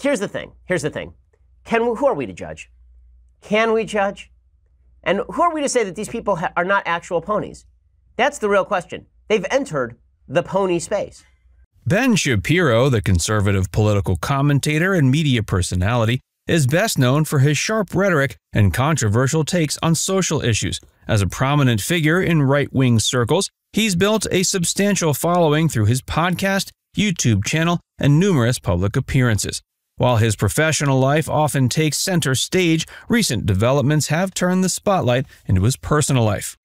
here's the thing. Who are we to judge? Can we judge? And who are we to say that these people are not actual ponies? That's the real question. They've entered the pony space. Ben Shapiro, the conservative political commentator and media personality, is best known for his sharp rhetoric and controversial takes on social issues. As a prominent figure in right-wing circles, he's built a substantial following through his podcast, YouTube channel, and numerous public appearances. While his professional life often takes center stage, recent developments have turned the spotlight into his personal life.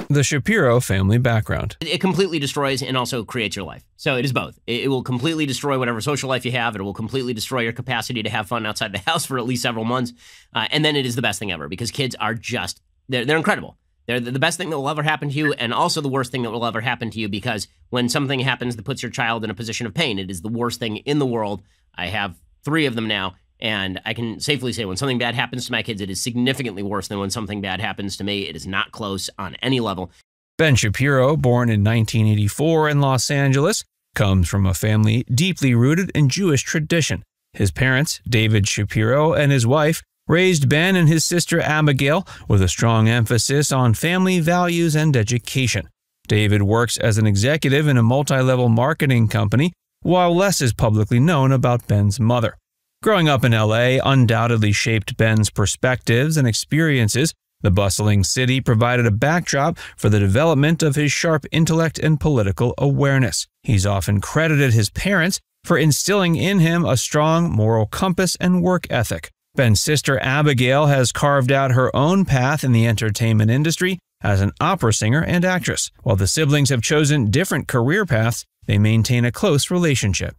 The Shapiro family background. It completely destroys and also creates your life. So it is both. It will completely destroy whatever social life you have. It will completely destroy your capacity to have fun outside the house for at least several months. And then it is the best thing ever because kids are just, they're incredible. They're the best thing that will ever happen to you and also the worst thing that will ever happen to you because when something happens that puts your child in a position of pain, it is the worst thing in the world. I have 3 of them now. And I can safely say when something bad happens to my kids, it is significantly worse than when something bad happens to me. It is not close on any level. Ben Shapiro, born in 1984 in Los Angeles, comes from a family deeply rooted in Jewish tradition. His parents, David Shapiro, and his wife raised Ben and his sister Abigail with a strong emphasis on family values and education. David works as an executive in a multi-level marketing company, while less is publicly known about Ben's mother. Growing up in LA undoubtedly shaped Ben's perspectives and experiences. The bustling city provided a backdrop for the development of his sharp intellect and political awareness. He's often credited his parents for instilling in him a strong moral compass and work ethic. Ben's sister Abigail has carved out her own path in the entertainment industry as an opera singer and actress. While the siblings have chosen different career paths, they maintain a close relationship.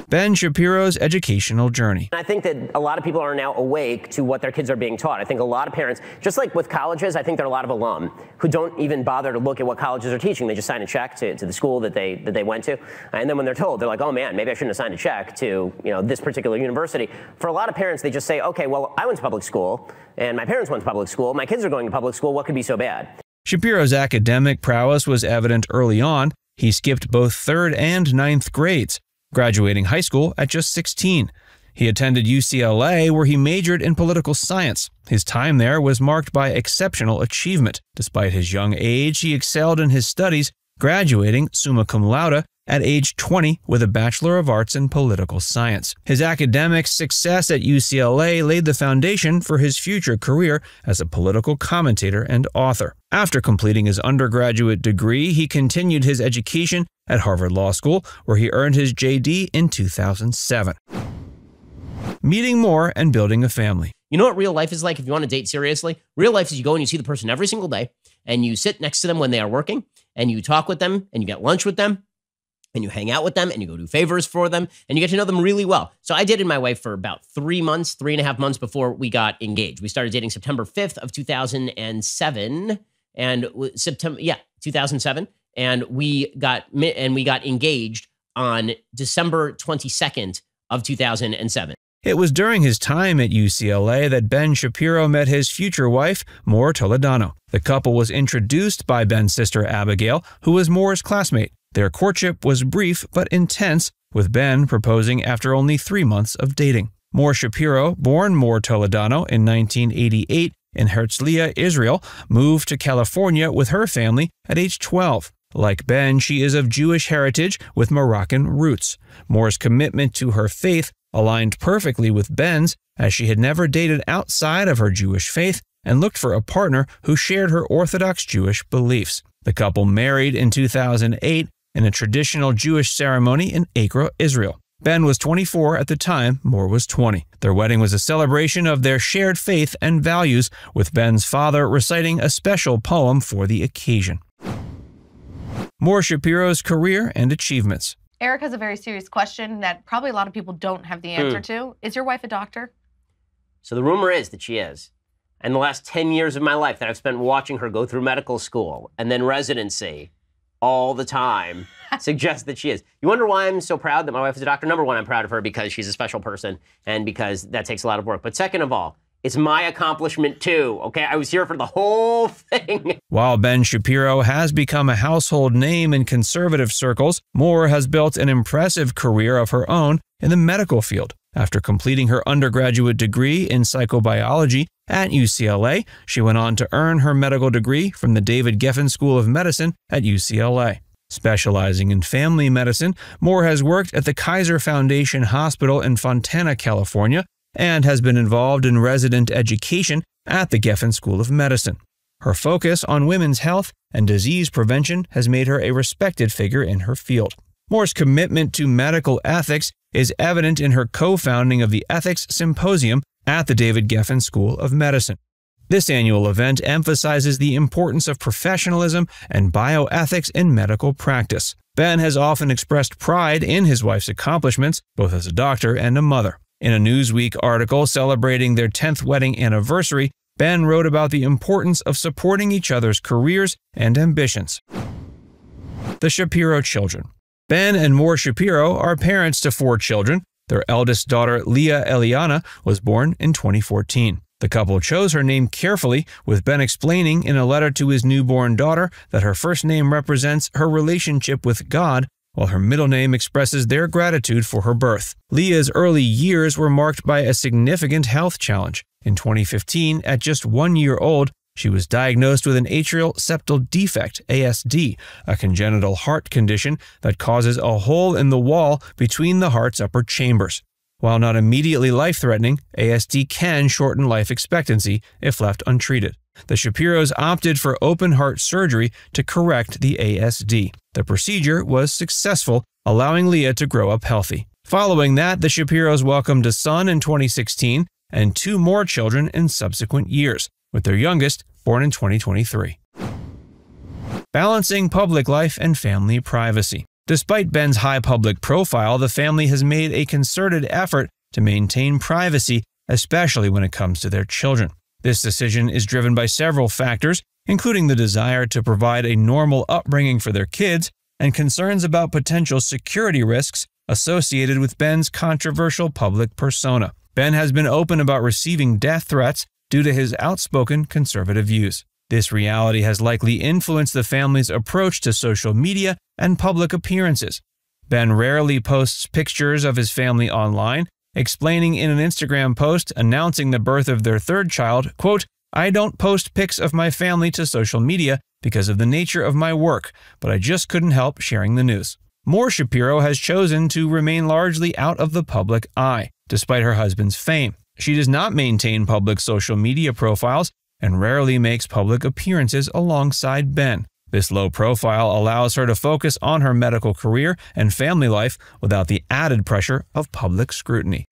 Ben Shapiro's educational journey. I think that a lot of people are now awake to what their kids are being taught. I think a lot of parents, just like with colleges, I think there are a lot of alum who don't even bother to look at what colleges are teaching. They just sign a check to the school that they went to. And then when they're told, they're like, oh man, maybe I shouldn't have signed a check to this particular university. For a lot of parents, they just say, okay, well, I went to public school and my parents went to public school. My kids are going to public school. What could be so bad? Shapiro's academic prowess was evident early on. He skipped both 3rd and 9th grades, graduating high school at just 16. He attended UCLA, where he majored in political science. His time there was marked by exceptional achievement. Despite his young age, he excelled in his studies, graduating summa cum laude at age 20 with a Bachelor of Arts in Political Science. His academic success at UCLA laid the foundation for his future career as a political commentator and author. After completing his undergraduate degree, he continued his education at Harvard Law School, where he earned his JD in 2007. Meeting Mor and building a family. You know what real life is like if you want to date seriously? Real life is you go and you see the person every single day, and you sit next to them when they are working, and you talk with them, and you get lunch with them, and you hang out with them, and you go do favors for them, and you get to know them really well. So I dated my wife for about 3.5 months before we got engaged. We started dating September 5th of 2007, and 2007. And we got engaged on December 22nd of 2007. It was during his time at UCLA that Ben Shapiro met his future wife, Mor Toledano. The couple was introduced by Ben's sister Abigail, who was Mor's classmate. Their courtship was brief but intense, with Ben proposing after only 3 months of dating. Mor Shapiro, born Mor Toledano in 1988 in Herzliya, Israel, moved to California with her family at age 12. Like Ben, she is of Jewish heritage with Moroccan roots. Mor's commitment to her faith aligned perfectly with Ben's, as she had never dated outside of her Jewish faith and looked for a partner who shared her Orthodox Jewish beliefs. The couple married in 2008 in a traditional Jewish ceremony in Acre, Israel. Ben was 24 at the time, Mor was 20. Their wedding was a celebration of their shared faith and values, with Ben's father reciting a special poem for the occasion. Mor Shapiro's career and achievements. Eric has a very serious question that probably a lot of people don't have the answer to. Is your wife a doctor? So the rumor is that she is. And the last 10 years of my life that I've spent watching her go through medical school and then residency all the time suggests that she is. You wonder why I'm so proud that my wife is a doctor? Number one, I'm proud of her because she's a special person and because that takes a lot of work. But second of all, It's my accomplishment too, okay? I was here for the whole thing. While Ben Shapiro has become a household name in conservative circles, Mor has built an impressive career of her own in the medical field. After completing her undergraduate degree in psychobiology at UCLA, she went on to earn her medical degree from the David Geffen School of Medicine at UCLA. Specializing in family medicine, Mor has worked at the Kaiser Foundation Hospital in Fontana, California, and has been involved in resident education at the Geffen School of Medicine. Her focus on women's health and disease prevention has made her a respected figure in her field. Mor's commitment to medical ethics is evident in her co-founding of the Ethics Symposium at the David Geffen School of Medicine. This annual event emphasizes the importance of professionalism and bioethics in medical practice. Ben has often expressed pride in his wife's accomplishments, both as a doctor and a mother. In a Newsweek article celebrating their 10th wedding anniversary, Ben wrote about the importance of supporting each other's careers and ambitions. The Shapiro Children. Ben and Mor Shapiro are parents to 4 children. Their eldest daughter, Leah Eliana, was born in 2014. The couple chose her name carefully, with Ben explaining in a letter to his newborn daughter that her first name represents her relationship with God, while her middle name expresses their gratitude for her birth. Leah's early years were marked by a significant health challenge. In 2015, at just 1 year old, she was diagnosed with an atrial septal defect, ASD, a congenital heart condition that causes a hole in the wall between the heart's upper chambers. While not immediately life-threatening, ASD can shorten life expectancy if left untreated. The Shapiros opted for open-heart surgery to correct the ASD. The procedure was successful, allowing Leah to grow up healthy. Following that, the Shapiros welcomed a son in 2016 and 2 more children in subsequent years, with their youngest born in 2023. Balancing public life and family privacy. Despite Ben's high public profile, the family has made a concerted effort to maintain privacy, especially when it comes to their children. This decision is driven by several factors, including the desire to provide a normal upbringing for their kids and concerns about potential security risks associated with Ben's controversial public persona. Ben has been open about receiving death threats due to his outspoken conservative views. This reality has likely influenced the family's approach to social media and public appearances. Ben rarely posts pictures of his family online, explaining in an Instagram post announcing the birth of their 3rd child, quote, "I don't post pics of my family to social media because of the nature of my work, but I just couldn't help sharing the news." Mor Shapiro has chosen to remain largely out of the public eye, despite her husband's fame. She does not maintain public social media profiles and rarely makes public appearances alongside Ben. This low profile allows her to focus on her medical career and family life without the added pressure of public scrutiny.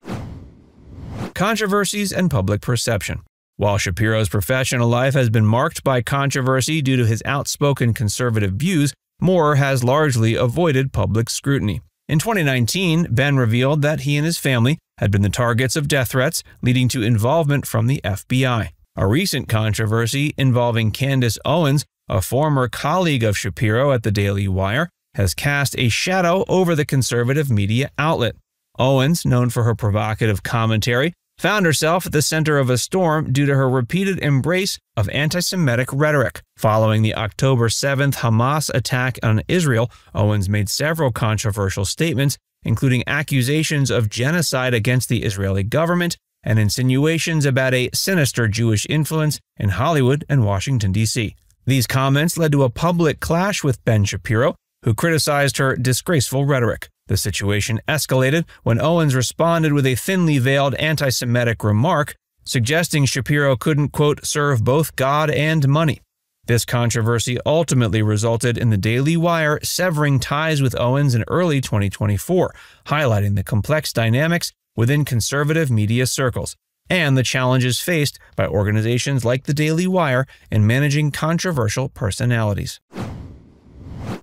Controversies and public perception. While Shapiro's professional life has been marked by controversy due to his outspoken conservative views, Mor has largely avoided public scrutiny. In 2019, Ben revealed that he and his family had been the targets of death threats, leading to involvement from the FBI. A recent controversy involving Candace Owens, a former colleague of Shapiro at the Daily Wire, has cast a shadow over the conservative media outlet. Owens, known for her provocative commentary, found herself at the center of a storm due to her repeated embrace of anti-Semitic rhetoric. Following the October 7th Hamas attack on Israel, Owens made several controversial statements, including accusations of genocide against the Israeli government and insinuations about a sinister Jewish influence in Hollywood and Washington, D.C. These comments led to a public clash with Ben Shapiro, who criticized her disgraceful rhetoric. The situation escalated when Owens responded with a thinly veiled anti-Semitic remark, suggesting Shapiro couldn't, quote, serve both God and money. This controversy ultimately resulted in the Daily Wire severing ties with Owens in early 2024, highlighting the complex dynamics within conservative media circles and the challenges faced by organizations like the Daily Wire in managing controversial personalities.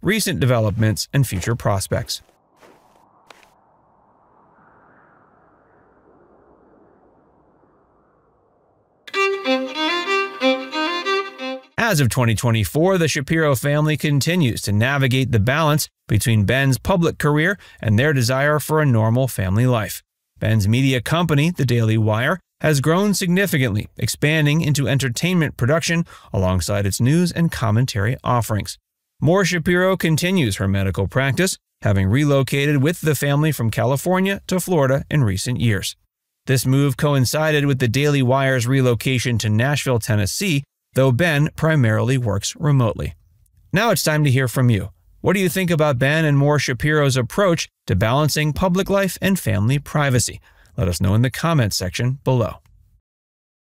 Recent developments and future prospects. As of 2024, the Shapiro family continues to navigate the balance between Ben's public career and their desire for a normal family life. Ben's media company, The Daily Wire, has grown significantly, expanding into entertainment production alongside its news and commentary offerings. Mor Shapiro continues her medical practice, having relocated with the family from California to Florida in recent years. This move coincided with The Daily Wire's relocation to Nashville, Tennessee, though Ben primarily works remotely. Now it's time to hear from you. What do you think about Ben and Mor Shapiro's approach to balancing public life and family privacy? Let us know in the comments section below.